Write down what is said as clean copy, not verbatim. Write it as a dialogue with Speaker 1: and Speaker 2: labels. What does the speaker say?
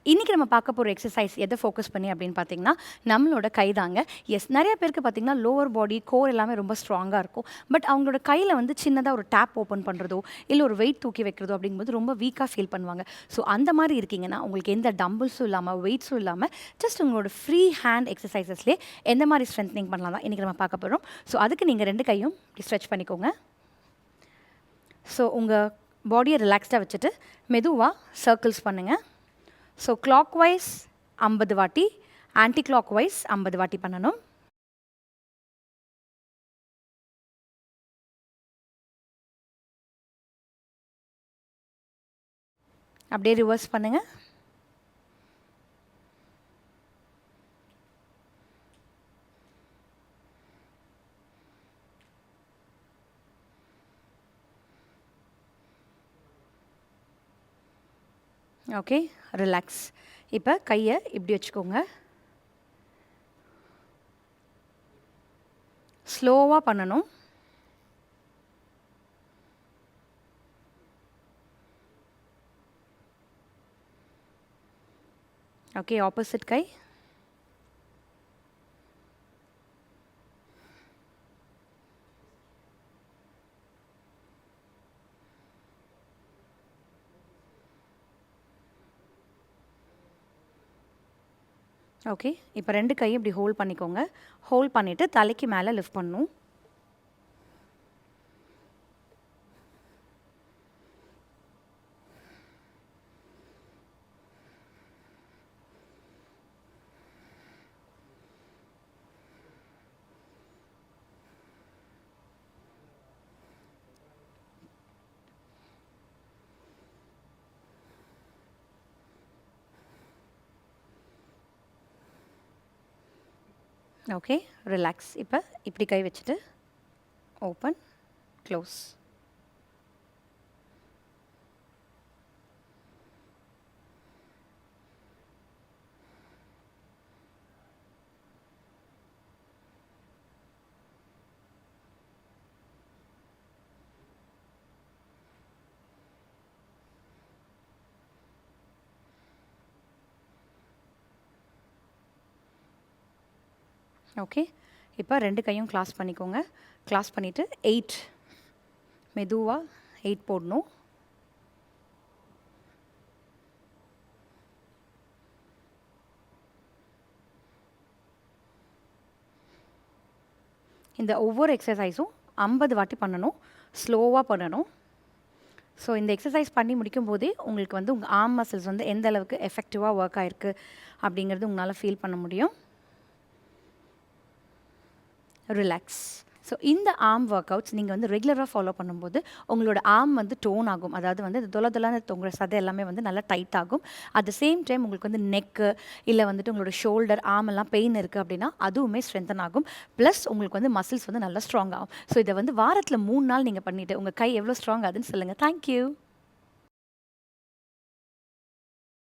Speaker 1: இன்றைக்கி நம்ம பார்க்க போகிற எக்ஸசைஸ் எதை ஃபோக்கஸ் பண்ணி அப்படின்னு பார்த்தீங்கன்னா நம்மளோட கை தாங்க. எஸ், நிறைய பேருக்கு பார்த்தீங்கன்னா லோவர் பாடி கோர் எல்லாமே ரொம்ப ஸ்ட்ராங்காக இருக்கும். பட் அவங்களோட கையில் வந்து சின்னதாக ஒரு டேப் ஓப்பன் பண்ணுறதோ இல்லை ஒரு வெயிட் தூக்கி வைக்கிறதோ அப்படிங்கும்போது ரொம்ப வீக்காக ஃபீல் பண்ணுவாங்க. ஸோ அந்த மாதிரி இருக்கீங்கன்னா உங்களுக்கு எந்த டம்பிள்ஸும் இல்லாமல் வெயிட்ஸும் இல்லாமல் ஜஸ்ட் உங்களோட ஃப்ரீ ஹேண்ட் எக்ஸசைசஸ்லேயே எந்த மாதிரி ஸ்ட்ரென்த்னிங் பண்ணலாம் தான் இன்றைக்கி நம்ம பார்க்க போகிறோம். ஸோ அதுக்கு நீங்கள் 2 கையும் ஸ்ட்ரெச் பண்ணிக்கோங்க. ஸோ உங்கள் பாடியை ரிலாக்ஸ்டாக வச்சுட்டு மெதுவாக சர்க்கிள்ஸ் பண்ணுங்கள். ஸோ கிளாக் வைஸ் 50 வாட்டி, ஆன்டி கிளாக் வைஸ் 50 வாட்டி பண்ணணும். அப்படியே ரிவர்ஸ் பண்ணுங்கள். Okay, relax. இப்போ கையை இப்படி வச்சுக்கோங்க. ஸ்லோவாக பண்ணணும். ஓகே, ஆப்போசிட் கை. ஓகே, இப்போ 2 கையும் இப்படி ஹோல்ட் பண்ணிக்கோங்க. ஹோல்ட் பண்ணிவிட்டு தலைக்கு மேலே லிஃப்ட் பண்ணணும். Okay, relax. இப்போ இப்படி கை வச்சுட்டு ஓப்பன், க்ளோஸ். ஓகே, இப்போ 2 கையும் க்ளாஸ் பண்ணிக்கோங்க. க்ளாஸ் பண்ணிவிட்டு 8 மெதுவாக 8 போடணும். இந்த ஒவ்வொரு எக்ஸசைஸும் 50 வாட்டி பண்ணணும். ஸ்லோவாக பண்ணணும். ஸோ இந்த எக்ஸசைஸ் பண்ணி முடிக்கும் போதே உங்களுக்கு வந்து உங்கள் ஆர்ம் மசில்ஸ் வந்து எந்த அளவுக்கு எஃபெக்டிவாக ஒர்க் ஆகிருக்கு அப்படிங்கிறது உங்களால் ஃபீல் பண்ண முடியும். ரிலாக்ஸ். ஸோ இந்த ஆர்ம் ஒர்க் அவுட்ஸ் நீங்கள் வந்து ரெகுலராக ஃபாலோ பண்ணும்போது உங்களோட ஆர்ம் வந்து டோன் ஆகும். அதாவது வந்து தொலை தொங்குற சதை எல்லாமே வந்து நல்லா டைட் ஆகும். அட் த சேம் டைம் உங்களுக்கு வந்து நெக்கு இல்லை வந்துட்டு உங்களோட ஷோல்டர் ஆர்ம் எல்லாம் பெயின் இருக்குது அப்படின்னா அதுவுமே ஸ்ட்ரென்தன் ஆகும். ப்ளஸ் உங்களுக்கு வந்து மசில்ஸ் வந்து நல்லா ஸ்ட்ராங் ஆகும். ஸோ இதை வந்து வாரத்தில் 3 நாள் நீங்கள் பண்ணிவிட்டு உங்கள் கை எவ்வளோ ஸ்ட்ராங் ஆகுதுன்னு சொல்லுங்கள். தேங்க்யூ.